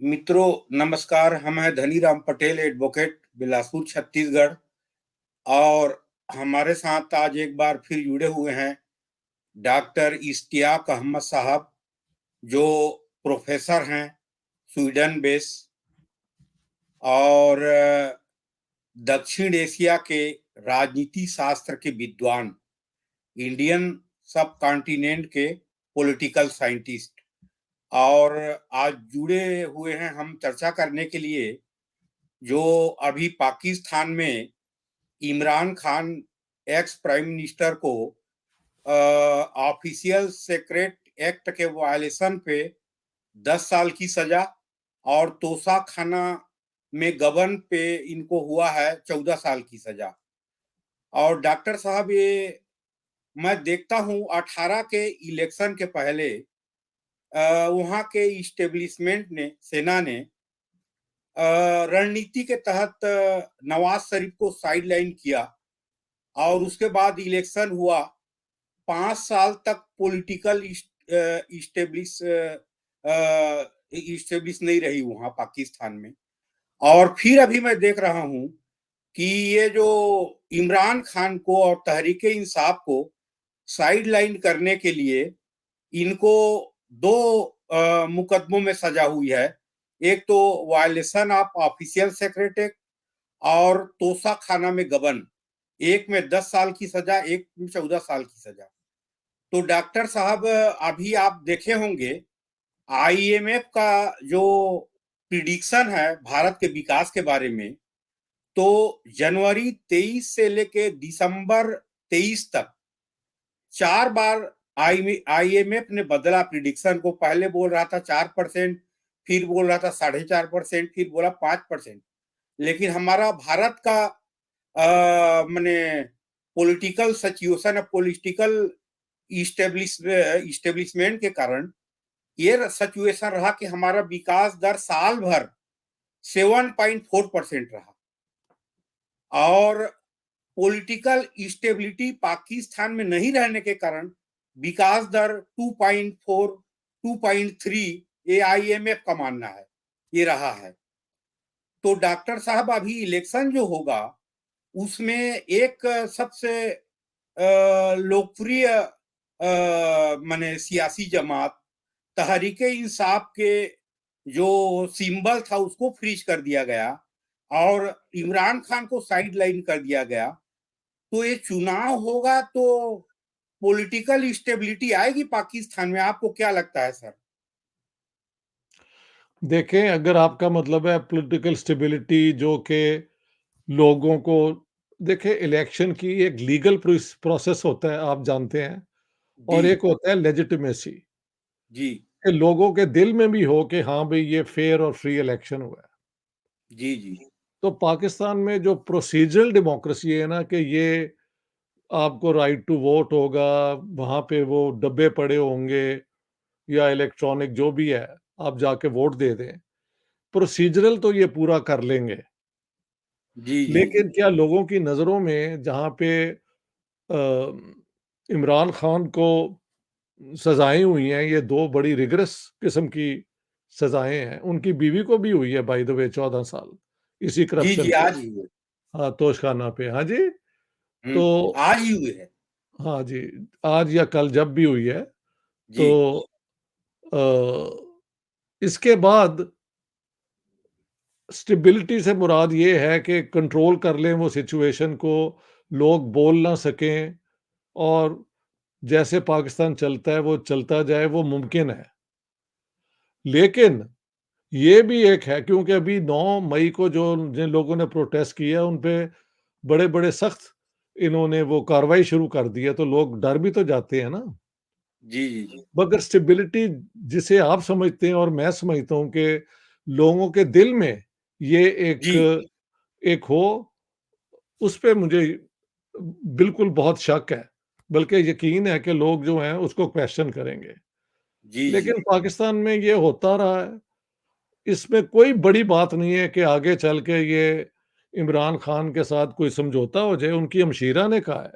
मित्रों नमस्कार। हम हैं धनीराम पटेल, एडवोकेट, बिलासपुर छत्तीसगढ़। और हमारे साथ आज एक बार फिर जुड़े हुए हैं डॉक्टर इश्तियाक अहमद साहब, जो प्रोफेसर हैं स्वीडन बेस और दक्षिण एशिया के राजनीति शास्त्र के विद्वान, इंडियन सब कॉन्टिनेंट के पॉलिटिकल साइंटिस्ट। और आज जुड़े हुए हैं हम चर्चा करने के लिए जो अभी पाकिस्तान में Imran Khan ex prime minister को ऑफिशियल सीक्रेट एक्ट के वायलेशन पे 10 साल की सजा और तोशा खाना में गबन पे इनको हुआ है 14 साल की सजा। और डॉक्टर साहब, ये मैं देखता हूँ 18 के इलेक्शन के पहले वहाँ के इस्टेब्लिशमेंट ने, सेना ने रणनीति के तहत नवाज शरीफ को साइडलाइन किया और उसके बाद इलेक्शन हुआ। 5 साल तक पॉलिटिकल इस्टेब्लिश नहीं रही वहां पाकिस्तान में। और फिर अभी मैं देख रहा हूं कि ये जो इमरान खान को और तहरीके इंसाफ को साइडलाइन करने के लिए इनको दो मुकदमों में सजा हुई है। एक तो violation of official secret act और तोशा खाना में गबन। एक में 10 साल की सजा, एक में 14 साल की सजा। तो डॉक्टर साहब, अभी आप देखे होंगे आईएमएफ का जो प्रिडिक्शन है भारत के विकास के बारे में, तो जनवरी 23 से लेके दिसंबर 23 तक 4 बार आईएमएफ ने बदला प्रिडिक्शन को। पहले बोल रहा था 4%, फिर बोल रहा था 4.5%, फिर बोला 5%। लेकिन हमारा भारत का मैंने पॉलिटिकल सिचुएशन, पॉलिटिकल इस्टेब्लिशमेंट के कारण ये सिचुएशन रहा कि हमारा विकास दर साल भर 7.4% रहा। और पॉलिटिकल स्टेबिलिटी पाकिस्तान में नहीं रहने के कारण विकास दर 2.4, 2.3 ये आईएमएफ का मानना है, ये रहा है। तो डॉक्टर साहब, अभी इलेक्शन जो होगा उसमें एक सबसे लोकप्रिय माने सियासी जमात तहरीके इंसाफ के जो सिंबल था उसको फ्रीज कर दिया गया और इमरान खान को साइडलाइन कर दिया गया। तो ये चुनाव होगा तो पॉलिटिकल स्टेबिलिटी आएगी पाकिस्तान में? आपको क्या लगता है सर? देखें, अगर आपका मतलब है पॉलिटिकल स्टेबिलिटी जो कि लोगों को देखें, इलेक्शन की एक लीगल प्रोसेस होता है, आप जानते हैं, जी और एक होता है लेजिटिमेसी, जी कि लोगों के दिल में भी हो कि हाँ भाई ये फेयर और फ्री इलेक्शन हुआ है। जी जी तो पाकिस्तान में जो प्रोसीजरल डेमोक्रेसी है ना, कि ये आपको राइट टू वोट होगा, वहाँ पे वो डब्बे पड़े होंगे या इलेक्ट्रॉनिक जो भी है, आप जाके वोट दे दें, प्रोसीजरल तो ये पूरा कर लेंगे। जी जी जी लेकिन क्या लोगों की नज़रों में जहाँ पे इमरान खान को सज़ाएँ हुई हैं, ये 2 बड़ी रिगरस किस्म की सज़ाएँ हैं, उनकी बीवी को भी हुई है बाय द वे 14 साल, इसी जी करप्शन जी पे। आज ही हुए। हाँ, तोशखाना पे। हाँ जी, हम्म, तो आज ही हुए है। हाँ जी, आज या कल जब भी हुई है, जी तो अ, इसके बाद स्टेबिलिटी से मुराद ये है कि कंट्रोल कर लें वो सिचुएशन को, लोग बोल ना सकें और जैसे पाकिस्तान चलता है वो चलता जाए, वो मुमकिन है। लेकिन ये भी एक है, क्योंकि अभी 9 मई को जो जिन लोगों ने प्रोटेस्ट किया उन पे बड़े-बड़े सख्त इन्होंने वो कार्रवाई शुरू कर दी है, तो लोग डर भी तो जाते हैं ना। जी जी जी मगर स्टेबिलिटी जिसे आप समझते हैं और मैं समझता हूँ कि लोगों के दिल में ये एक जी एक हो, उस पे मुझे बिल्कुल बहुत शक है। बल्कि यकीन है कि लोग जो हैं उसको क्वेश्चन करेंगे। जी जी लेकिन पाकिस्तान में ये होता रहा है। इसमें कोई बड़ी बात नहीं है कि आगे चल के ये इमरान खान के साथ कोई समझौता हो जाए। उनकी हमशीरा ने कहा है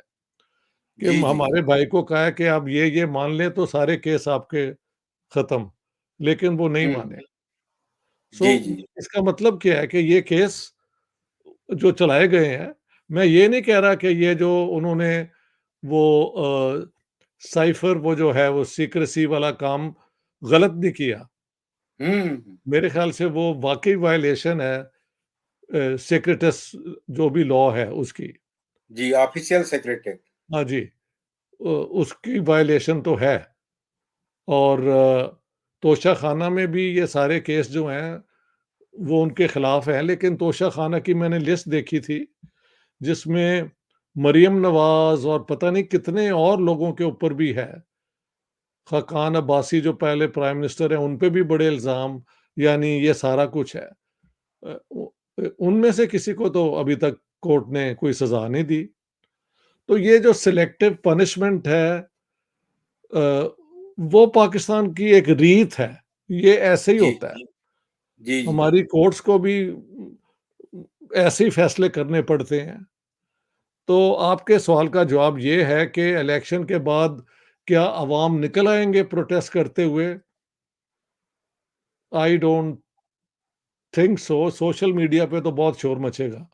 कि जी जी हमारे भाई को कहा है कि आप ये मान लें तो सारे केस आपके खत्म, लेकिन वो नहीं हम्म माने। सो जी, जी। इसका मतलब क्या है कि ये केस जो चलाए गए हैं, मैं ये नहीं कह रहा कि ये जो उन्होंने वो साइफ़र वो जो है वो सीक्रेसी वाला काम गलत नहीं किया। हुँ, हुँ। मेरे ख़्याल से वो वाक़ई वायलेशन है सीक्रेटस जो भी लॉ है उसकी। जी, ऑफ़िशियल सेक्रेटरी। हाँ जी, उसकी वायलेशन तो है और तोशाखाना में भी ये सारे केस जो हैं, वो उनके खिलाफ हैं, लेकिन तोशाखाना की मैंने लिस्ट देखी थी, जिसमें मरियम नवाज़ और पता नहीं कितने और लोगों के ऊपर भी है। खाकान अब्बासी जो पहले प्राइम मिनिस्टर हैं, उन पे भी बड़े इल्ज़ाम, यानी ये सारा कुछ है। उनमें से किसी को तो अभी तक कोर्ट ने कोई सज़ा नहीं दी। तो ये जो सिलेक्टिव पनिशमेंट है वो पाकिस्तान की एक रीत है। ये ऐसे ही जी। होता है। जी, जी। हमारी कोर्ट्स को भी ऐसे ही फैसले करने पड़ते हैं। तो आपके सवाल का जवाब ये है कि इलेक्शन के बाद क्या अवाम निकल आएँगे प्रोटेस्ट करते हुए? I don't think so. Social media पे तो बहुत शोर मचेगा।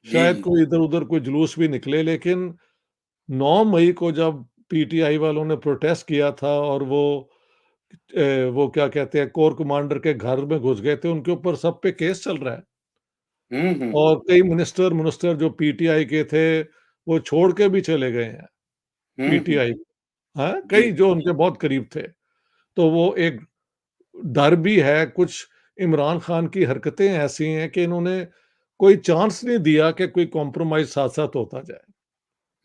जी, शायद जी। कोई इधर-उधर कोई जुलूस भी निकले, लेकिन 9 मई को जब पीटीआई वालों ने प्रोटेस्ट किया था और वो क्या कहते हैं कोर कमांडर के घर में घुस गए थे, उनके ऊपर सब पे केस चल रहा है। हुँ, हुँ, और हुँ। कई मिनिस्टर जो पीटीआई के थे, वो छोड़ के भी चले गए हैं हुँ, हुँ। पीटीआई। हाँ, जी। कई जो उनके बहुत करीब थे। तो वो एक डर भी है, कुछ इमरान खान की हरकतें ऐसी हैं कि इन्होंने कोई चांस नहीं दिया कि कोई कॉम्प्रोमाइज़ साथ-साथ होता जाए।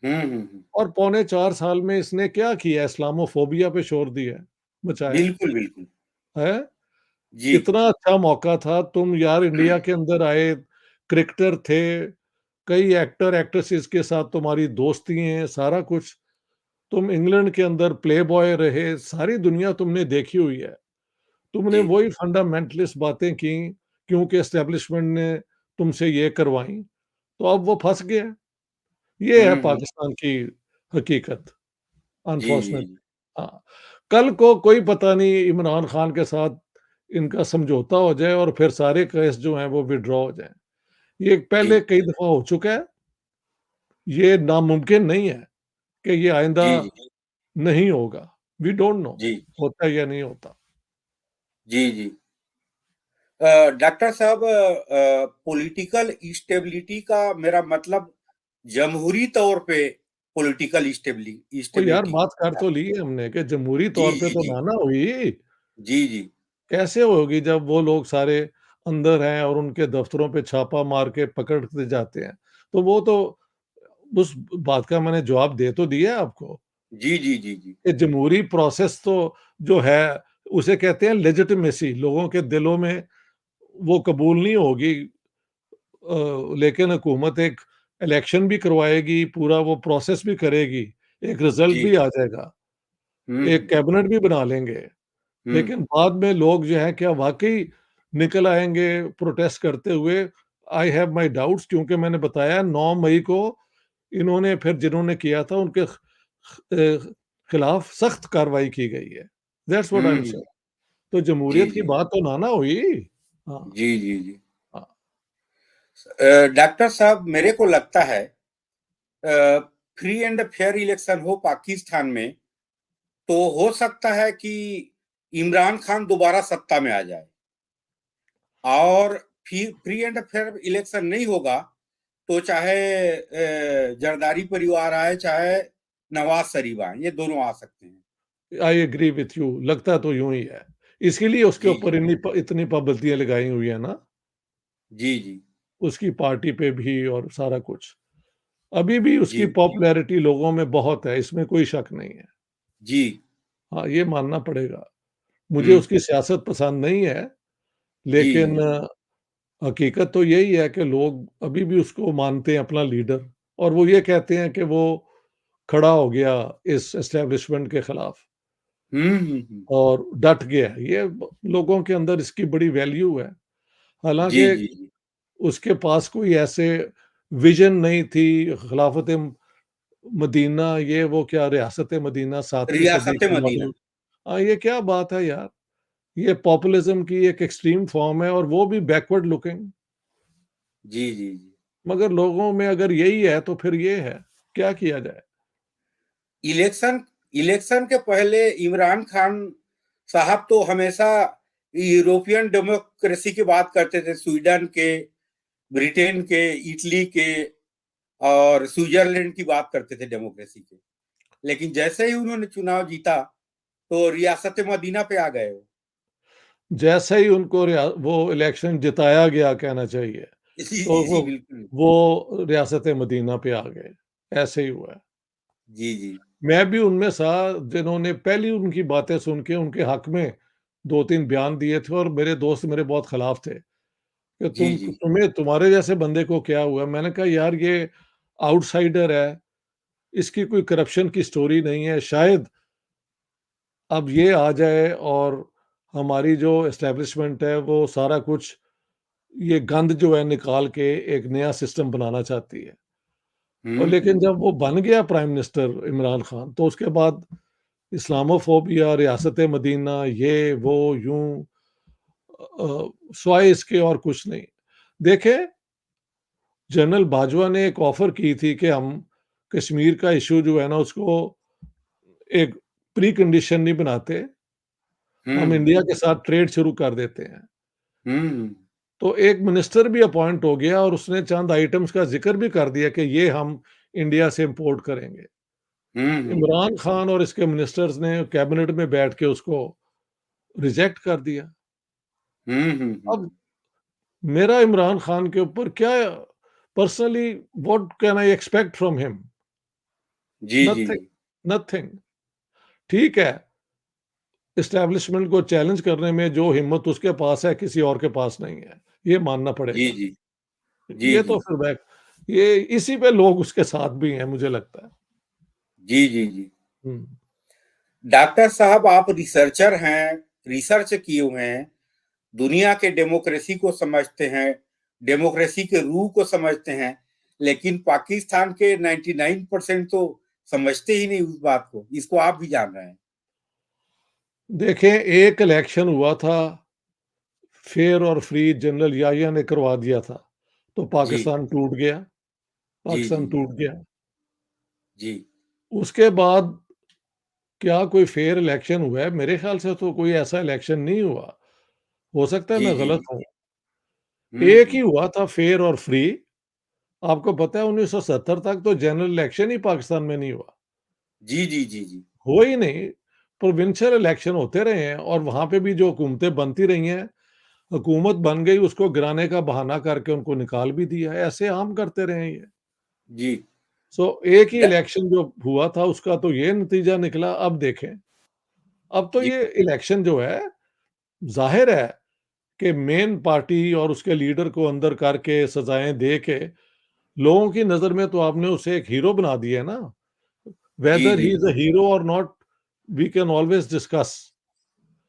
हुँ, हुँ, हुँ। और पौने 4 साल में इसने क्या किया? इस्लामोफ़ोबिया पे शोर दिया है, मचाया बिल्कुल, बिल्कुल। है। जी। इतना अच्छा मौका था, तुम यार इंडिया के अंदर आए, क्रिकेटर थे, कई एक्टर एक्ट्रेसेस के साथ तुम्हारी दोस्ती हैं, सारा कुछ। तुम इंग्लैंड के अंदर प्लेबॉय रहे, सारी दुनिया तुमने देखी हुई है। तुमने जी। वही फंडामेंटलिस्ट बातें की, क्योंकि एस्टेब्लिशमेंट ने तुमसे ये करवाई, तो अब वो फँस गया। ये है हुँ, हुँ। पाकिस्तान की हकीकत, जी, जी, अनफॉर्चुनेट। जी। हाँ, कल को कोई पता नहीं इमरान खान के साथ इनका समझौता हो जाए और फिर सारे केस जो हैं वो विथड्रॉ हो जाएँ। ये जी। पहले कई दफ़ा हो चुका है, ये नामुमकिन नहीं है कि ये आइंदा जी, जी। नहीं होगा। वी डोंट नो जी। होता है या नहीं होता। जी, जी। डॉक्टर साहब पॉलिटिकल इंस्टेबिलिटी का मेरा मतलब जमहूरी तौर पे पॉलिटिकल ओ यार इंस्टेबिलिटी बात कर है। तो ली है हमने कि जमहूरी जी, तौर पे जी, तो जी। ना ना हुई। जी, जी। कैसे होगी जब वो लोग सारे अंदर हैं और उनके दफ्तरों पे छापा मार के पकड़ते जाते हैं। तो वो तो उस बात का मैंने जवाब दे तो दिया है आपको जी, जी, जी, जी। कि जमहूरी प्रोसेस तो जो है उसे कहते हैं लेजिटिमेसी, लोगों के दिलों में वो कबूल नहीं होगी लेकिन हुकूमत एक इलेक्शन भी करवाएगी, पूरा वो प्रोसेस भी करेगी, एक रिजल्ट जी। भी आ जाएगा, हुँ, एक हुँ। कैबिनेट भी बना लेंगे। हुँ। लेकिन बाद में लोग जो है क्या वाक़ई निकल आएँगे प्रोटेस्ट करते हुए? आई हैव माय डाउट्स, क्योंकि मैंने बताया 9 मई को इन्होंने फिर जिन्होंने किया था उनके खिलाफ सख्त कार्रवाई की गई है। That's what I hmm, am hmm. Saying. तो जी, जमहूरियत की जी। बात तो ना हुई। हाँ, जी, जी, जी। हाँ। डॉक्टर साहब मेरे को लगता है फ्री एंड फेयर इलेक्शन हो पाकिस्तान में, तो हो सकता है कि इमरान खान दोबारा सत्ता में आ जाए और फिर फ्री एंड फेयर इलेक्शन नहीं होगा, तो चाहे जरदारी परिवार आए, चाहे नवाज़ शरीफ आए, ये दोनों आ सकते हैं। आई एग्री विथ यू, लगता तो यूँ ही है। इसीलिए उसके जी, ऊपर इतनी पाबंदियाँ लगाई हुई है ना, जी, जी, उसकी पार्टी पे भी और सारा कुछ। अभी भी जी, उसकी पॉपुलैरिटी लोगों में बहुत है, इसमें कोई शक नहीं है। जी। हाँ, ये मानना पड़ेगा। मुझे हुँ, उसकी सियासत पसंद नहीं है, जी, लेकिन जी। हकीकत तो यही है कि लोग अभी भी उसको मानते हैं अपना लीडर और वो ये कहते हैं कि वो खड़ा हो गया इस एस्टेब्लिशमेंट के खिलाफ हुँ, हुँ, हुँ। और डट गया। ये लोगों के अंदर इसकी बड़ी वैल्यू है। जी, हालाँकि जी, जी। उसके पास कोई ऐसे विज़न नहीं थी, खिलाफत मदीना ये वो क्या रियासत मदीना 7वीं सदी रियासत का मदीना। मॉडल। ये क्या बात है यार! ये पॉपुलिज्म की एक एक्सट्रीम फॉर्म है और वो भी बैकवर्ड लुकिंग। जी, जी, जी। मगर लोगों में अगर यही है तो फिर ये है, क्या किया जाए? इलेक्शन इलेक्शन के पहले इमरान खान साहब तो हमेशा यूरोपियन डेमोक्रेसी की बात करते थे, स्वीडन के, ब्रिटेन के, इटली के और स्विट्जरलैंड की बात करते थे डेमोक्रेसी के। लेकिन जैसे ही उन्होंने चुनाव जीता तो रियासत मदीना पे आ गए वो। जैसे ही उनको वो इलेक्शन जिताया गया कहना चाहिए, जी, तो जी, जी, बिल्कुल। वो रियासत मदीना पे आ गए, ऐसे ही हुआ है। जी, जी। मैं भी उनमें था जिन्होंने पहली उनकी बातें सुन के उनके हक में 2-3 बयान दिए थे और मेरे दोस्त मेरे बहुत खिलाफ थे कि जी, जी। तुम्हारे जैसे बंदे को क्या हुआ? मैंने कहा यार ये आउटसाइडर है, इसकी कोई करप्शन की स्टोरी नहीं है, शायद अब ये आ जाए और हमारी जो एस्टेब्लिशमेंट है वो सारा कुछ ये गंद जो है निकाल के एक नया सिस्टम बनाना चाहती है। और हुँ, लेकिन हुँ। जब वो बन गया प्राइम मिनिस्टर इमरान खान, तो उसके बाद इस्लामोफोबिया, रियासत मदीना, ये वो यूं सिवाय इसके और कुछ नहीं। देखें, जनरल बाजवा ने एक ऑफर की थी कि हम कश्मीर का इशू जो है ना उसको एक प्री कंडीशन नहीं बनाते, हुँ, हम हुँ। इंडिया के साथ ट्रेड शुरू कर देते हैं। हुँ, तो एक मिनिस्टर भी अपॉइंट हो गया और उसने चंद आइटम्स का ज़िक्र भी कर दिया कि ये हम इंडिया से इम्पोर्ट करेंगे। हुँ, हुँ। इमरान खान और इसके मिनिस्टर्स ने कैबिनेट में बैठ के उसको रिजेक्ट कर दिया। हुँ, हुँ, अब हुँ। मेरा इमरान खान के ऊपर क्या personally what can I expect from him? जी, जी, नथिंग, जी। नथिंग। ठीक है, एस्टेब्लिशमेंट को चैलेंज करने में जो हिम्मत उसके पास है, किसी और के पास नहीं है। ये मानना जी, पड़ेगा। जी। जी, ये जी। तो फिर बैक ये इसी पे लोग उसके साथ भी हैं मुझे लगता है। जी, जी, जी। हुँ। डॉक्टर साहब आप रिसर्चर हैं, रिसर्च किए हुए हैं, दुनिया के डेमोक्रेसी को समझते हैं, डेमोक्रेसी के रूह को समझते हैं, लेकिन पाकिस्तान के 99% तो समझते ही नहीं उस बात को। इसको आप भी जान रहे हैं। देखें, एक इलेक्शन हुआ था, फेयर और फ्री जनरल याहिया ने करवा दिया था, तो जी। पाकिस्तान टूट गया, जी, पाकिस्तान जी। टूट गया। जी। उसके बाद क्या कोई फेयर इलेक्शन हुआ है? मेरे ख्याल से तो कोई ऐसा इलेक्शन नहीं हुआ। हो सकता है जी, मैं जी, गलत जी। हूँ। हुँ, एक ही हुँ। हुआ था फेयर और फ्री। आपको पता है 1970 तक तो जनरल इलेक्शन ही पाकिस्तान में नहीं हुआ। जी, जी, जी, जी। हुआ ही नहीं, प्रोविंशियल इलेक्शन होते रहे हैं और वहाँ पे भी जो हुकूमतें बनती रही हैं, हुकूमत बन गई उसको गिराने का बहाना करके उनको निकाल भी दिया है, ऐसे आम करते रहे हैं ये। जी। सो एक ही ड इलेक्शन जो हुआ था उसका तो ये नतीजा निकला, अब देखें। अब तो जी। ये इलेक्शन जो है, ज़ाहिर है कि मेन पार्टी और उसके लीडर को अंदर करके सज़ाएँ दे के, लोगों की नज़र में तो आपने उसे एक हीरो बना दिया है ना। जी, वेदर जी, ही इज़ जी। अ हीरो और not we can always discuss.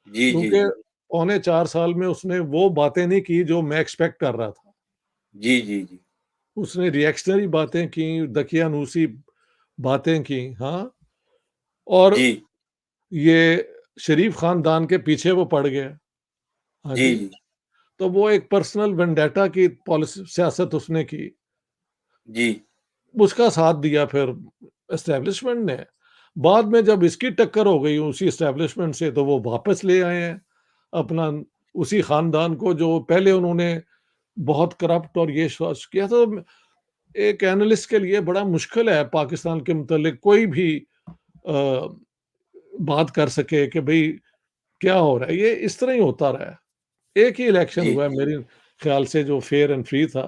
जी, जी, क्योंकि जी। पौने 4 साल में उसने वो बातें नहीं की जो मैं एक्सपेक्ट कर रहा था। जी, जी, जी। उसने रिएक्शनरी बातें की, दकियानूसी बातें की, हाँ, और जी। ये शरीफ खानदान के पीछे वो पड़ गया। हाँ जी, जी, जी। तो वो एक पर्सनल वेंडेटा की पॉलिसी सियासत उसने की। जी। उसका साथ दिया फिर एस्टेब्लिशमेंट ने। बाद में जब इसकी टक्कर हो गई उसी एस्टेब्लिशमेंट से तो वो वापस ले आए हैं अपना उसी खानदान को जो पहले उन्होंने बहुत करप्ट और ये शोष किया। तो एक एनालिस्ट के लिए बड़ा मुश्किल है पाकिस्तान के मुतालिक कोई भी अ, बात कर सके कि भई क्या हो रहा है? ये इस तरह ही होता रहा है। एक ही इलेक्शन जी, हुआ है जी। मेरे ख्याल से जो फेयर एंड फ्री था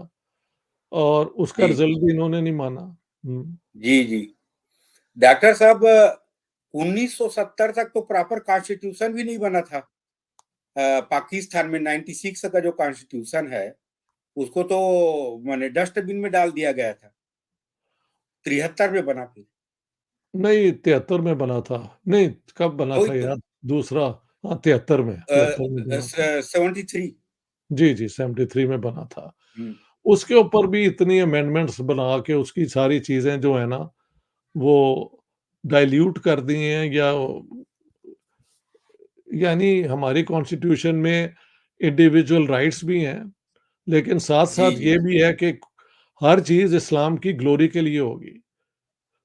और उसका जी, रिज़ल्ट भी इन्होंने नहीं माना। हुँ। जी, जी। डॉक्टर साहब 1970 तक तो प्रॉपर कॉन्स्टिट्यूशन भी नहीं बना था। पाकिस्तान में 96 का जो कॉन्स्टिट्यूशन है, उसको तो माने डस्टबिन में डाल दिया गया था। 73 में बना फिर। नहीं 73 में बना था। नहीं, कब बना वही था तो यार? दूसरा हाँ, 73 में बना था। 73। जी, जी, 73 में बना था। हुँ। उसके ऊपर भी इतनी अमेंडमेंट्स बना के उसकी सारी चीज़ें जो है ना, वो डाइल्यूट कर दी हैं या यानी हमारी कॉन्स्टिट्यूशन में इंडिविजुअल राइट्स भी हैं, लेकिन जी साथ-साथ जी ये भी है कि हर चीज़ इस्लाम की ग्लोरी के लिए होगी।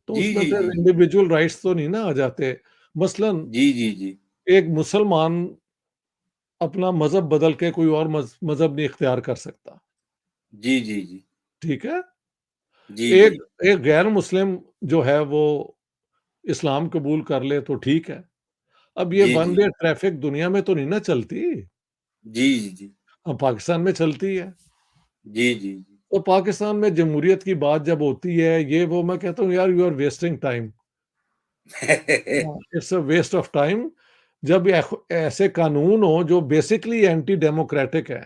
तो जी उसमें जी फिर जी जी इंडिविजुअल राइट्स तो नहीं ना आ जाते। मसलन जी जी जी एक मुसलमान अपना मज़हब बदल के कोई और मज़हब नहीं इख्तियार कर सकता, जी जी जी ठीक है? जी जी एक एक गैर मुस्लिम जो है वो इस्लाम कबूल कर ले तो ठीक है। अब ये जी वन जी वे ट्रैफ़िक दुनिया में तो नहीं ना चलती, जी जी जी पाकिस्तान में चलती है। जी जी तो पाकिस्तान में जमहूरियत की बात जब होती है, ये वो मैं कहता हूँ यार यू आर वेस्टिंग टाइम। हाँ, it's a waste of time जब ऐसे कानून हो जो बेसिकली एंटी डेमोक्रेटिक है,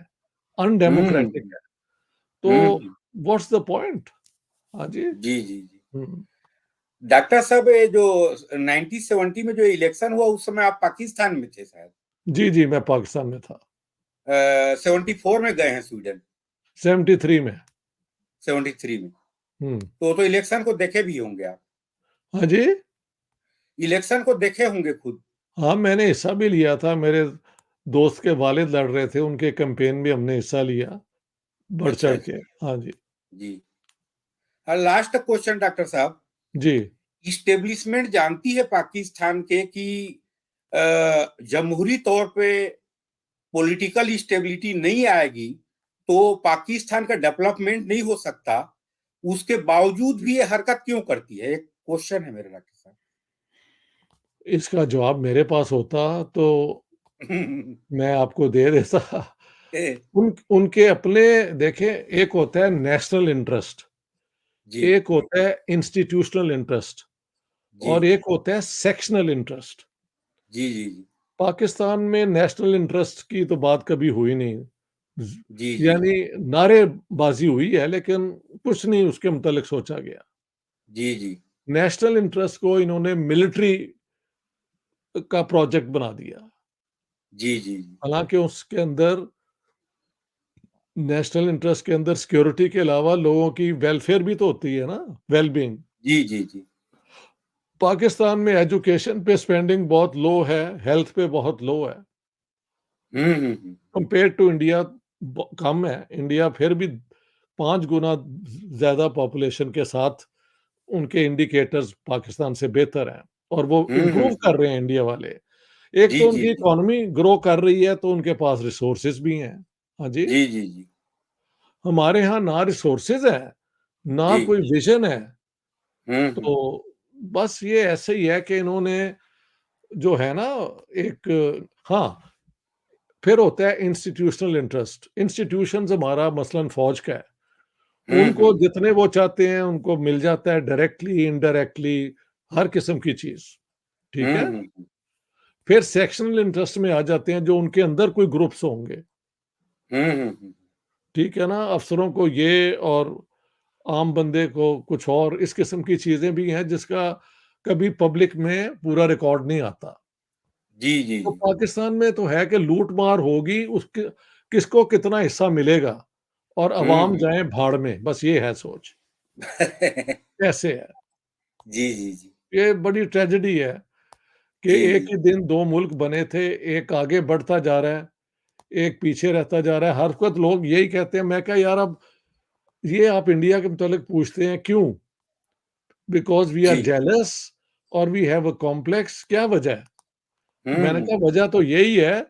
अनडेमोक्रेटिक हम्म है, तो हम्म व्हाट्स द पॉइंट? हाँ जी। जी जी जी हुँ। डॉक्टर साहब, ये जो 1970 में जो इलेक्शन हुआ उस समय आप पाकिस्तान में थे शायद। जी, जी, मैं पाकिस्तान में था। 74 में गए हैं स्वीडन। 73 में। 73 में हुँ। तो इलेक्शन को देखे भी होंगे आप। हाँ जी। इलेक्शन को देखे होंगे खुद। हाँ, मैंने हिस्सा भी लिया था, मेरे दोस्त के वालिद लड़ रहे थे, उनके कैंपेन में हमने हिस्सा लिया, अच्छा बढ़-चढ़ के। अच्छा। हाँ जी। जी। लास्ट क्वेश्चन डॉक्टर साहब, जी। इस्टेब्लिशमेंट जानती है पाकिस्तान के कि जमहूरी तौर पे पॉलिटिकल स्टेबिलिटी नहीं आएगी तो पाकिस्तान का डेवलपमेंट नहीं हो सकता, उसके बावजूद भी ये हरकत क्यों करती है? एक क्वेश्चन है मेरे डॉक्टर साहब। इसका जवाब मेरे पास होता तो मैं आपको दे देता। उनके अपने देखें, एक होता है नेशनल इंटरेस्ट, जी एक होता है इंस्टीट्यूशनल इंटरेस्ट जी और एक होता है सेक्शनल इंटरेस्ट। जी जी जी पाकिस्तान में नेशनल इंटरेस्ट की तो बात कभी हुई नहीं। ज़ जी जी यानी नारेबाज़ी हुई है लेकिन कुछ नहीं उसके मुतालिक सोचा गया। जी जी नेशनल इंटरेस्ट को इन्होंने मिलिट्री का प्रोजेक्ट बना दिया। जी जी हालाँकि उसके अंदर नेशनल इंटरेस्ट के अंदर सिक्योरिटी के अलावा लोगों की वेलफेयर भी तो होती है ना, वेल-बीइंग। जी जी जी पाकिस्तान में एजुकेशन पे स्पेंडिंग बहुत लो है, हेल्थ पे बहुत लो है। हम्म। कंपेयर टू इंडिया कम है। इंडिया फिर भी 5 गुना ज़्यादा पॉपुलेशन के साथ उनके इंडिकेटर्स पाकिस्तान से बेहतर हैं और वो इम्प्रूव हम्म। कर रहे हैं इंडिया वाले। एक जी तो जी उनकी जी इकोनॉमी ग्रो कर रही है तो उनके पास रिसोर्सेज़ भी हैं। हाँ जी, जी जी जी हमारे यहाँ ना रिसोर्सेज़ है, ना जी कोई विज़न है। हम्म। तो बस ये ऐसे ही है कि इन्होंने जो है ना एक हाँ, फिर होता है इंस्टीट्यूशनल इंटरेस्ट। इंस्टीट्यूशंस हमारा मसलन फ़ौज का है। उनको हम्म जितने वो चाहते हैं उनको मिल जाता है डायरेक्टली, इनडायरेक्टली हर किस्म की चीज़, ठीक है? हम्म फिर सेक्शनल इंटरेस्ट में आ जाते हैं जो उनके अंदर कोई ग्रुप्स होंगे, हम्म। ठीक है ना? अफ़सरों को ये और आम बंदे को कुछ और इस किस्म की चीज़ें भी हैं जिसका कभी पब्लिक में पूरा रिकॉर्ड नहीं आता। जी जी तो जी पाकिस्तान में तो है कि लूट-मार होगी, उसके किसको कितना हिस्सा मिलेगा और अवाम हम्म। जाए भाड़ में, बस ये है सोच। ऐसे है। जी जी जी ये बड़ी ट्रेजेडी है कि जी एक जी ही दिन 2 मुल्क बने थे, एक आगे बढ़ता जा रहा है, एक पीछे रहता जा रहा है। हर वक़्त लोग यही कहते हैं, मैं कहा यार अब ये आप इंडिया के मुतालिक पूछते हैं क्यों? बिकॉज़ वी आर जी जेलस और वी हैव अ कॉम्प्लेक्स, क्या वजह है? मैंने कहा हम्म। वजह तो यही है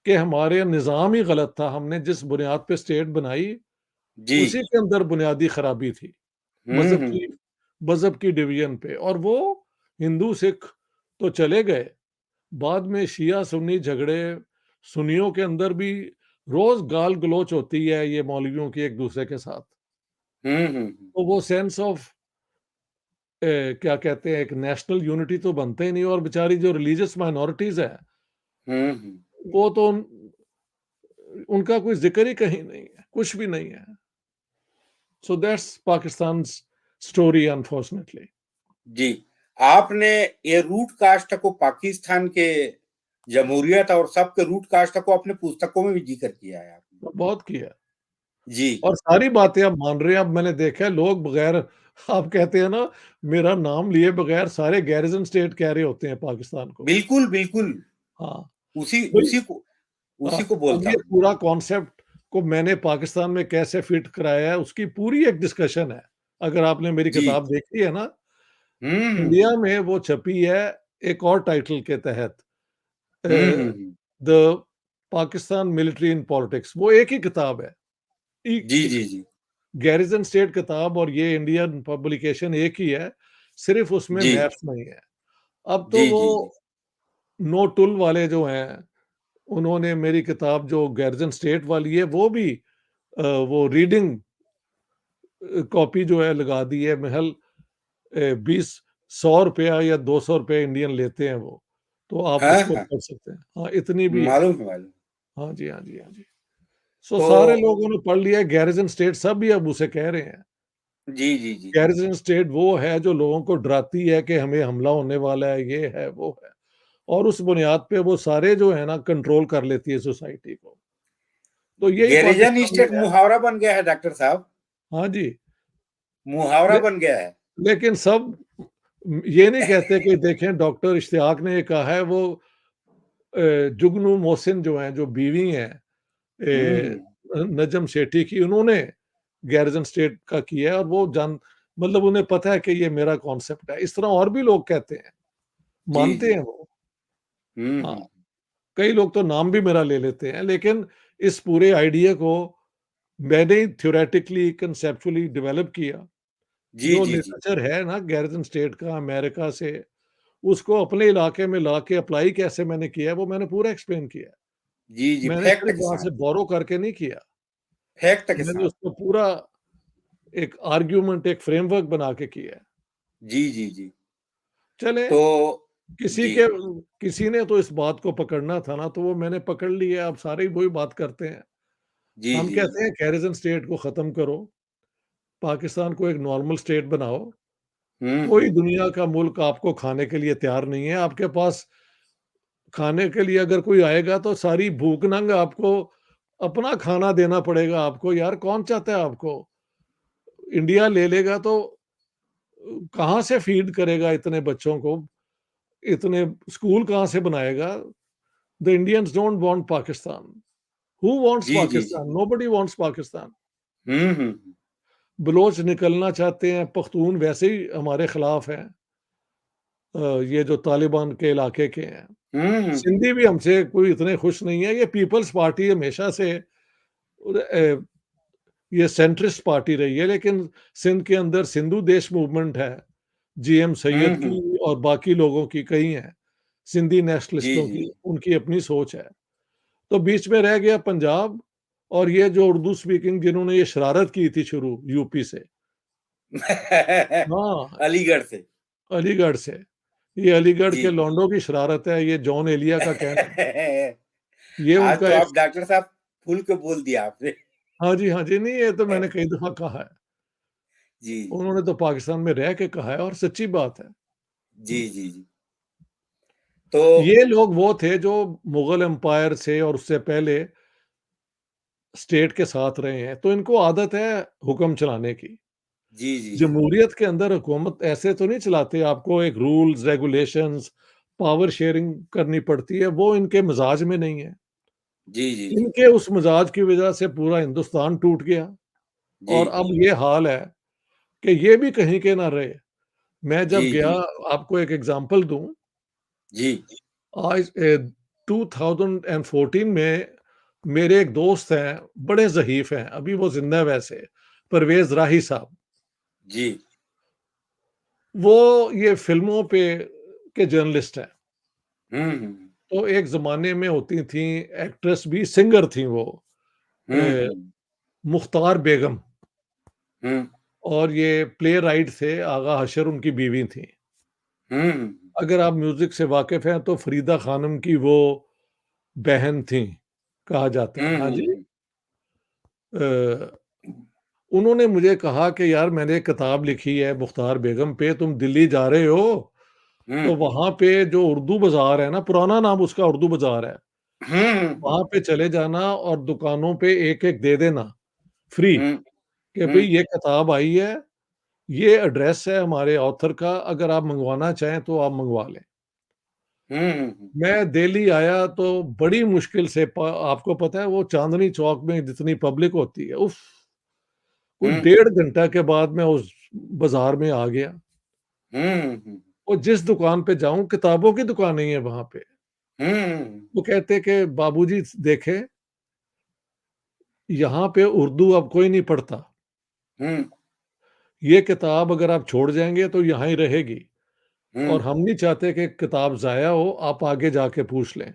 कि हमारे निज़ाम ही गलत था, हमने जिस बुनियाद पे स्टेट बनाई, जी उसी के अंदर बुनियादी खराबी थी। हम्म मज़हब हम्म की मज़हब की डिवीज़न पे और वो हिंदू सिख तो चले गए, बाद में शिया-सुन्नी झगड़े, सुन्नियों के अंदर भी रोज़ गाल-गलौच होती है ये मौलवियों की एक-दूसरे के साथ। हम्म। तो वो सेंस ऑफ क्या कहते हैं एक नेशनल यूनिटी तो बनता ही नहीं और बेचारी जो रिलीजियस माइनॉरिटीज़ है, हम्म। वो तो उनका कोई ज़िक्र ही कहीं नहीं है, कुछ भी नहीं है। So that's Pakistan's story unfortunately. जी, आपने ये रूट कास्ट को पाकिस्तान के जमहूरियत और सबके रूट कास्ट को अपने पुस्तकों में भी जिक्र किया है आपने। बहुत किया जी और सारी बातें आप मान रहे हैं। अब मैंने देखा है लोग बगैर आप कहते हैं ना मेरा नाम लिए बगैर सारे गैरिसन स्टेट कह रहे होते हैं पाकिस्तान को। बिल्कुल बिल्कुल। हाँ, उसी तो उसी को उसी को अब बोलता ये हूँ। पूरा कॉन्सेप्ट को मैंने पाकिस्तान में कैसे फिट कराया है, उसकी पूरी एक डिस्कशन है। अगर आपने मेरी जी। किताब देखी है ना, इंडिया हुँ, में वो छपी है एक और टाइटल के तहत, अ, हुँ, हुँ, हुँ। The Pakistan military in politics, वो एक ही किताब है। जी, एक जी, जी। गैरिसन स्टेट किताब और ये इंडियन पब्लिकेशन एक ही है, सिर्फ़ उसमें जी। मैप्स नहीं है। अब तो जी, वो जी, जी। नो टुल वाले जो हैं, उन्होंने मेरी किताब जो गैरिसन स्टेट वाली है, वो भी वो रीडिंग कॉपी जो है लगा दी है। महज़ 20 ₹100 या ₹200 इंडियन लेते हैं वो, तो आप हाँ, उसको हाँ। पढ़ सकते हैं। हाँ, इतनी भी है। मालूम है, मालूम। हाँ जी, हाँ जी, हाँ जी। सो तो सारे लोगों ने पढ़ लिया है, गैरिसन स्टेट सब भी अब उसे कह रहे हैं। जी, जी, जी। गैरिसन स्टेट वो है जो लोगों को डराती है कि हमें हमला होने वाला है, ये है, वो है। और उस बुनियाद पे वो सारे जो है ना कंट्रोल कर लेती है सोसाइटी को। तो यही गैरिजन पाकिस्तान में स्टेट है। मुहावरा बन गया है डॉक्टर साहब, हाँ जी, मुहावरा ले बन गया है। लेकिन सब ये नहीं कहते कि देखें डॉक्टर इश्तियाक ने ये कहा है, वो जुगनू मोहसिन जो हैं, जो बीवी हैं हुँ, ए, हुँ। नजम सेठी की, उन्होंने गैरिसन स्टेट का किया है और वो मतलब उन्हें पता है कि ये मेरा कॉन्सेप्ट है। इस तरह और भी लोग कहते हैं, जी, मानते जी। हैं वो। हुँ, हाँ, हुँ। कई लोग तो नाम भी मेरा ले लेते हैं, लेकिन इस पूरे आइडिया को मैंने ही थ्योरेटिकली, कांसेप्चुअली डेवलप किया। जी, जो जी, जी। लिटरेचर है ना गैरिसन स्टेट का अमेरिका से, उसको अपने इलाके में लाके अप्लाई कैसे मैंने किया है, वो मैंने पूरा एक्सप्लेन किया है। जी, जी, मैंने फैक्ट सिर्फ के वहाँ से साथ, बोरो करके नहीं किया, फैक्ट के मैंने साथ। उसको पूरा एक आर्गुमेंट, एक फ्रेमवर्क बना के किया है। जी, जी, जी। चले, तो किसी जी। के किसी ने तो इस बात को पकड़ना था ना, तो वो मैंने पकड़ लिया, अब सारे ही वही बात करते हैं। जी, हम जी, जी। कहते हैं गैरिसन स्टेट को खत्म करो, पाकिस्तान को एक नॉर्मल स्टेट बनाओ। हुँ, कोई हुँ। दुनिया का मुल्क आपको खाने के लिए तैयार नहीं है। आपके पास खाने के लिए अगर कोई आएगा तो सारी भूख नंग आपको अपना खाना देना पड़ेगा आपको। यार कौन चाहता है आपको? इंडिया ले लेगा तो कहाँ से फीड करेगा इतने बच्चों को? इतने स्कूल कहाँ से बनाएगा? The Indians don't want Pakistan. Who wants जी, जी, जी। पाकिस्तान? Nobody wants Pakistan. हुँ, हुँ, हुँ। बलोच निकलना चाहते हैं, पख्तून वैसे ही हमारे खिलाफ हैं। ये जो तालिबान के इलाके के हैं। हुँ, हुँ, हुँ। सिंधी भी हमसे कोई इतने खुश नहीं है। ये पीपल्स पार्टी हमेशा से ये सेंट्रिस्ट पार्टी रही है, लेकिन सिंध के अंदर सिंधु देश मूवमेंट है। जीएम हुँ, सैयद हुँ। की और बाकी लोगों की कई हैं, सिंधी जी, नेशनलिस्टों जी, की, जी। उनकी अपनी सोच है। तो बीच में रह गया पंजाब और ये जो उर्दू स्पीकिंग जिन्होंने ये शरारत की थी शुरू यूपी से। हाँ, अलीगढ़ से। अलीगढ़ से। ये अलीगढ़ जी। के लौंडों की शरारत है, ये जॉन एलिया का कहना है। ये आज उनका तो एक आप डॉक्टर साहब खुल के बोल दिया आपने। हाँ जी, हाँ जी। नहीं, ये तो मैंने कई दफ़ा कहा है। जी, उन्होंने तो पाकिस्तान में रह के कहा है और सच्ची बात है। जी, जी, जी। तो ये लोग वो थे जो मुगल एम्पायर से और उससे पहले स्टेट के साथ रहे हैं, तो इनको आदत है हुक्म चलाने की। जी, जी, जी। जमहूरियत के अंदर हुकूमत ऐसे तो नहीं चलाते, आपको एक रूल्स, रेगुलेशंस, पावर शेयरिंग करनी पड़ती है, वो इनके मिजाज में नहीं है। जी, जी, जी। इनके उस मिजाज की वजह से पूरा हिंदुस्तान टूट गया जी, और अब ये हाल है कि ये भी कहीं के ना रहे। मैं जब जी, गया, जी। आपको एक एग्ज़ाम्पल दूँ, जी। आज 2014 में मेरे एक दोस्त हैं, बड़े ज़हीफ़ हैं, अभी वो ज़िंदा है वैसे, परवेज़ राही साहब। जी। वो ये फ़िल्मों पे के जर्नलिस्ट हैं। हुँ, हुँ। तो एक ज़माने में होती थीं एक्ट्रेस भी, सिंगर थीं वो, हुँ, अ, हुँ। मुख्तार बेगम, हुँ। और ये प्लेराइट थे, आगा हशर उनकी बीवी थीं। हुँ, हुँ। अगर आप म्यूज़िक से वाकिफ़ हैं तो फ़रीदा ख़ानम की वो बहन थीं, कहा जाता हुँ, है। हाँ हुँ, जी। हुँ। अ, उन्होंने मुझे कहा कि यार मैंने एक किताब लिखी है मुख्तार बेगम पे, तुम दिल्ली जा रहे हो, हुँ, तो वहाँ पे जो उर्दू बाज़ार है ना, पुराना नाम उसका उर्दू बाज़ार है, हुँ, हुँ। वहाँ पे चले जाना और दुकानों पे एक-एक दे देना, फ्री, हुँ, कि भई हुँ। ये किताब आई है, ये एड्रेस है हमारे ऑथर का, अगर आप मँगवाना चाहें तो आप मँगवा लें। हम्म। मैं दिल्ली आया तो बड़ी मुश्किल से आपको पता है वो चांदनी चौक में जितनी पब्लिक होती है, उफ, कोई हम्म। 1.5 घंटा के बाद मैं उस बाजार में आ गया। हम्म। और जिस दुकान पे जाऊं, किताबों की दुकान नहीं है वहां पे। हम्म। वो कहते कि बाबूजी देखे, यहाँ पे उर्दू अब कोई नहीं पढ़ता, हम्म। ये किताब अगर आप छोड़ जाएंगे तो यहाँ ही रहेगी, और हम्म। हम नहीं चाहते कि किताब जाया हो, आप आगे जाके पूछ लें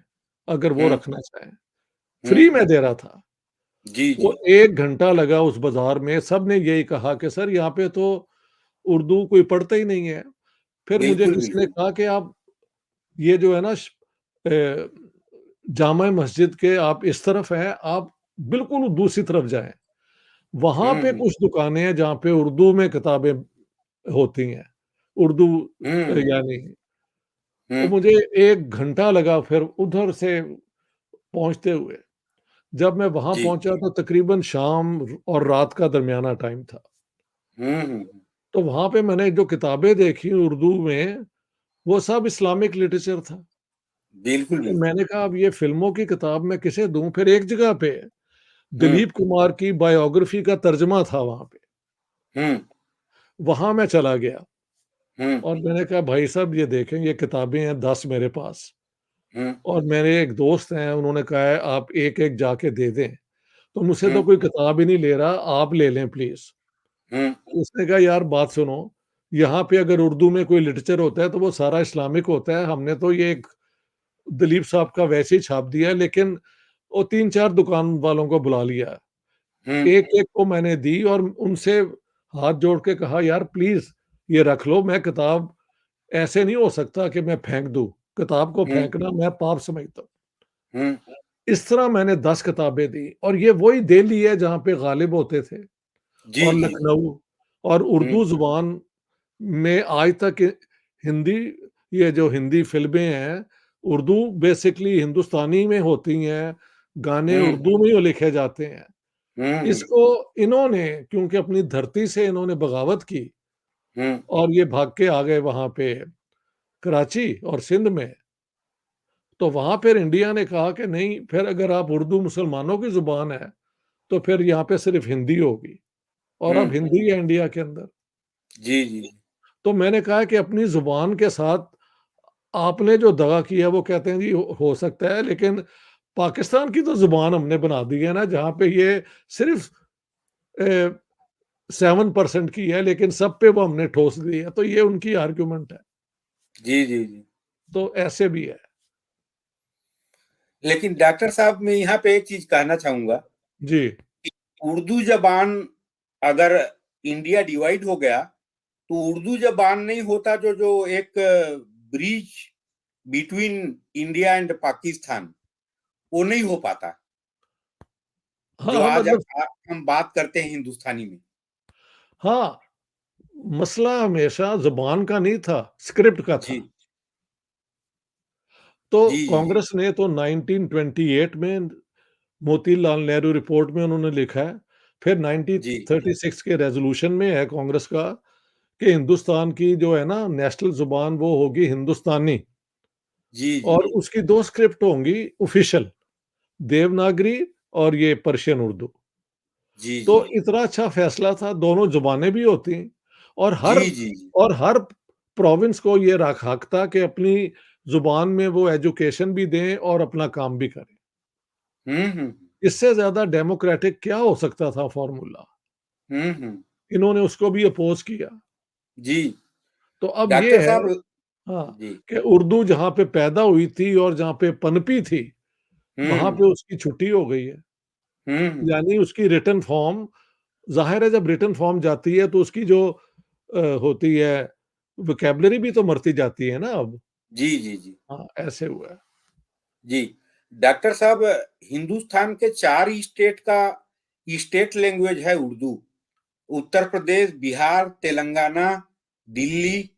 अगर वो हम्म। रखना चाहें। फ्री हम्म। में दे रहा था। जी वो जी। 1 घंटा लगा उस बाजार में, सबने यही कहा कि सर यहाँ पे तो उर्दू कोई पढ़ता ही नहीं है। फिर मुझे बिल्कुल किसी ने बिल्कुल। कहा कि आप ये जो है ना जामा मस्जिद के आप इस तरफ हैं, आप बिल्कुल दूसरी तरफ जाएं, वहां पे हम्म। कुछ दुकानें हैं जहाँ पे उर्दू में किताबें होती हैं, उर्दू हम्म। यानी। और हम्म। मुझे 1 घंटा लगा फिर उधर से पहुंचते हुए। जब मैं वहां जी। पहुंचा तो तकरीबन शाम और रात का दरमियाना टाइम था। हम्म। तो वहां पे मैंने जो किताबें देखी उर्दू में, वो सब इस्लामिक लिटरेचर था। बिल्कुल तो बिल्कुल। मैंने कहा अब ये फिल्मों की किताब मैं किसे दूं? फिर एक जगह पे हम्म। दिलीप कुमार की बायोग्राफी का तर्जमा था वहां पे, हम्म। वहां मैं चला गया। हम्म। और मैंने कहा भाई साहब ये देखें, ये किताबें हैं 10 मेरे पास, हम्म। और मेरे एक दोस्त हैं, उन्होंने कहा है आप एक एक जाके दे दें। तो मुझसे तो हम्म। कोई किताब ही नहीं ले रहा, आप ले लें प्लीज। हम्म। उसने कहा यार बात सुनो, यहाँ पे अगर उर्दू में कोई लिटरेचर होता है तो वो सारा इस्लामिक होता है, हमने तो ये एक दिलीप साहब का वैसे ही छाप दिया है, लेकिन वो 3-4 दुकान वालों को बुला लिया, हम्म। एक एक को मैंने दी और उनसे हाथ जोड़ के कहा यार प्लीज ये रख लो, मैं किताब ऐसे नहीं हो सकता कि मैं फेंक दूं, किताब को हम्म। फेंकना मैं पाप समझता हूँ। हम्म। इस तरह मैंने 10 किताबें दी, और ये वही दिल्ली है जहाँ पे गालिब होते थे, जी और जी। लखनऊ, और हम्म। उर्दू जुबान में आज तक हिंदी, ये जो हिंदी फ़िल्में हैं, उर्दू बेसिकली हिंदुस्तानी में होती हैं, गाने हम्म। उर्दू में ही लिखे जाते हैं। हम्म। इसको इन्होंने क्योंकि अपनी धरती से इन्होंने बगावत की हम्म। और ये भाग के आ गए वहाँ पे कराची और सिंध में, तो वहाँ फिर इंडिया ने कहा कि नहीं, फिर अगर आप उर्दू मुसलमानों की ज़ुबान है, तो फिर यहाँ पे सिर्फ़ हिंदी होगी, और अब हम्म। हिंदी है इंडिया के अंदर। जी जी। तो मैंने कहा कि अपनी ज़ुबान के साथ आपने जो दगा किया, वो कहते हैं जी हो सकता है, लेकिन पाकिस्तान की तो ज़ुबान हमने बना दी है ना, जहाँ पे ये सिर्फ़ 7% की है, लेकिन सब पे वो हमने ठोस दी है। तो ये उनकी आर्गुमेंट है। जी जी जी। तो ऐसे भी है। लेकिन डॉक्टर साहब मैं यहाँ पे एक चीज कहना चाहूंगा जी। कि उर्दू जबान अगर इंडिया डिवाइड हो गया तो उर्दू जबान नहीं होता, जो जो एक bridge between India and Pakistan, वो नहीं हो पाता, जो हाँ, आज मतलब हम बात करते हैं हिंदुस्तानी में। हाँ, मसला हमेशा ज़ुबान का नहीं था, स्क्रिप्ट का जी था। तो जी। जी कांग्रेस ने तो 1928 में मोतीलाल नेहरू रिपोर्ट में उन्होंने लिखा है, फिर जी। 1936 के रेज़ोल्यूशन में है कांग्रेस का कि हिंदुस्तान की जो है ना नेशनल ज़ुबान वो होगी हिंदुस्तानी, जी जी। और उसकी 2 स्क्रिप्ट होंगी ऑफ़िशियल, देवनागरी और ये पर्शियन उर्दू। जी तो जी। इतना अच्छा फैसला था, दोनों ज़ुबानें भी होती, और जी हर जी। हर प्रोविंस को ये हक था कि अपनी ज़ुबान में वो एजुकेशन भी दें और अपना काम भी करें। हम्म। इससे ज़्यादा डेमोक्रेटिक क्या हो सकता था फ़ॉर्मूला? हम्म। इन्होंने उसको भी अपोज़ किया। जी। तो अब ये डॉक्टर है, साहब। हाँ, जी। कि उर्दू जहाँ पे पैदा हुई थी और जहाँ पे पनपी थी, वहाँ हम्म। पे उसकी छुट्टी हो गई है। हम्म। यानी उसकी रिटन फ़ॉर्म, ज़ाहिर है जब रिटन फ़ॉर्म जाती है तो उसकी जो होती है वोकैब्युलरी भी तो मरती जाती है ना अब। जी जी जी। हाँ, ऐसे हुआ है। जी। डॉक्टर साहब, हिंदुस्तान के 4 स्टेट का स्टेट लैंग्वेज है उर्दू। उत्तर प्रदेश, बिहार, तेलंगाना, दिल्ली,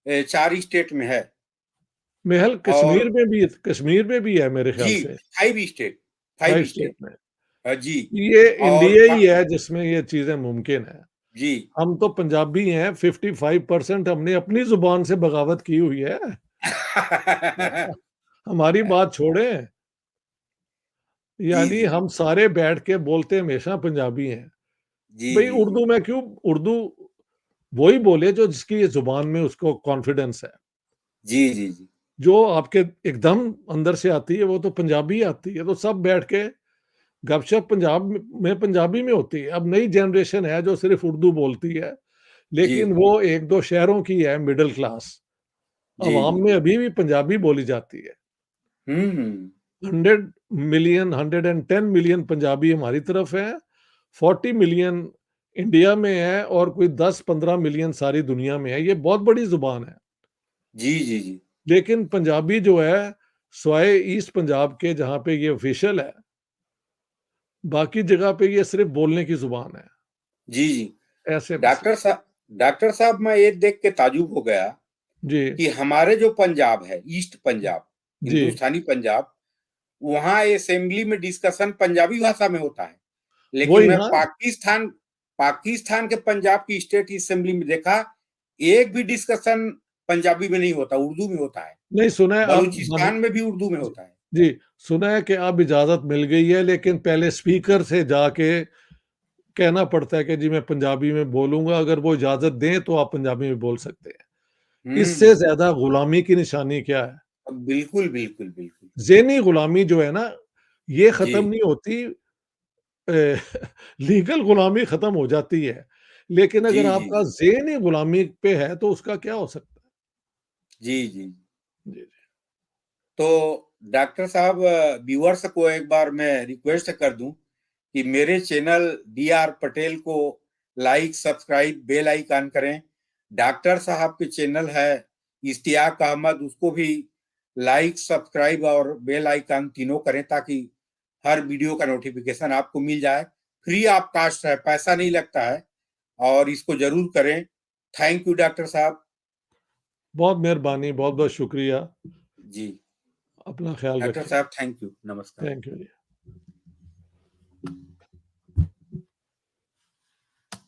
4 स्टेट में है। महल और कश्मीर में भी है मेरे ख़्याल जी, से, 5 स्टेट, 5 5 स्टेट स्टेट। में। जी। ये और इंडिया ही है जिसमें ये चीज़ें मुमकिन है। जी। हम तो पंजाबी हैं, 55% हमने अपनी ज़ुबान से बगावत की हुई है। हमारी बात छोड़ें, जी, यानी जी। हम सारे बैठ के बोलते हमेशा पंजाबी हैं। जी, भई जी, जी। उर्दू में क्यों, उर्दू वही बोले जो जिसकी ये ज़ुबान में उसको कॉन्फिडेंस है। जी, जी, जी। जो आपके एकदम अंदर से आती है वो तो पंजाबी आती है, तो सब बैठ के गपशप पंजाब में पंजाबी में होती है। अब नई जनरेशन है जो सिर्फ़ उर्दू बोलती है, जी। लेकिन वो 1-2 शहरों की है मिडल क्लास। जी, अवाम जी। में अभी भी पंजाबी बोली जाती है। हुँ, हुँ। 100 मिलियन 110 मिलियन पंजाबी हमारी तरफ है, 40 मिलियन इंडिया में है और कोई 10-15 मिलियन सारी दुनिया में है। ये बहुत बड़ी ज़ुबान है। जी, जी, जी। लेकिन पंजाबी जो है, स्वाय ईस्ट पंजाब के जहाँ पे ये ऑफ़िशियल है, बाकी जगह पे ये सिर्फ़ बोलने की ज़ुबान है। जी, जी। ऐसे मसले। डॉक्टर साहब मैं ये देख के ताज्जुब हो गया जी, कि हमारे जो पंजाब है, ईस्ट पंजाब, जी। हिंदुस्तानी पंजाब, वहाँ असेंबली में डिस्कशन पंजाबी भाषा में होता है। लेकिन वही मैं ना, पाकिस्तान पाकिस्तान के पंजाब की स्टेट असेंबली में देखा, एक भी डिस्कशन पंजाबी में नहीं होता, उर्दू में होता है। नहीं सुना है अब बलूचिस्तान में भी उर्दू में जी, होता है। जी, सुना है कि अब इजाज़त मिल गई है, लेकिन पहले स्पीकर से जाके कहना पड़ता है कि जी मैं पंजाबी में बोलूँगा, अगर वो इजाज़त दें तो आप पंजाबी में बोल सकते हैं। हुँ, इससे हुँ। ज़्यादा गुलामी की निशानी क्या है? बिल्कुल, बिल्कुल, बिल्कुल। ज़हनी गुलामी जो है ना, ये जी। ख़त्म नहीं होती, अ, लीगल गुलामी ख़त्म हो जाती है, लेकिन जी, अगर जी, आपका जी। ज़हनी गुलामी पे है तो उसका क्या हो सकता है? जी, जी। जी, जी। तो डॉक्टर साहब व्यूअर्स को एक बार मैं रिक्वेस्ट कर दूं कि मेरे चैनल डी आर पटेल को लाइक सब्सक्राइब बेल आइकन करें। डॉक्टर साहब के चैनल है इश्तियाक अहमद, उसको भी लाइक सब्सक्राइब और बेल आइकन तीनों करें ताकि हर वीडियो का नोटिफिकेशन आपको मिल जाए। फ्री ऑफ कास्ट है, पैसा नहीं लगता है और इसको जरूर करें। थैंक यू डॉक्टर साहब। बहुत मेहरबानी, बहुत-बहुत शुक्रिया। जी अपना ख़्याल डॉक्टर रखें। साहब, थैंक यू, नमस्कार। Thank you ji.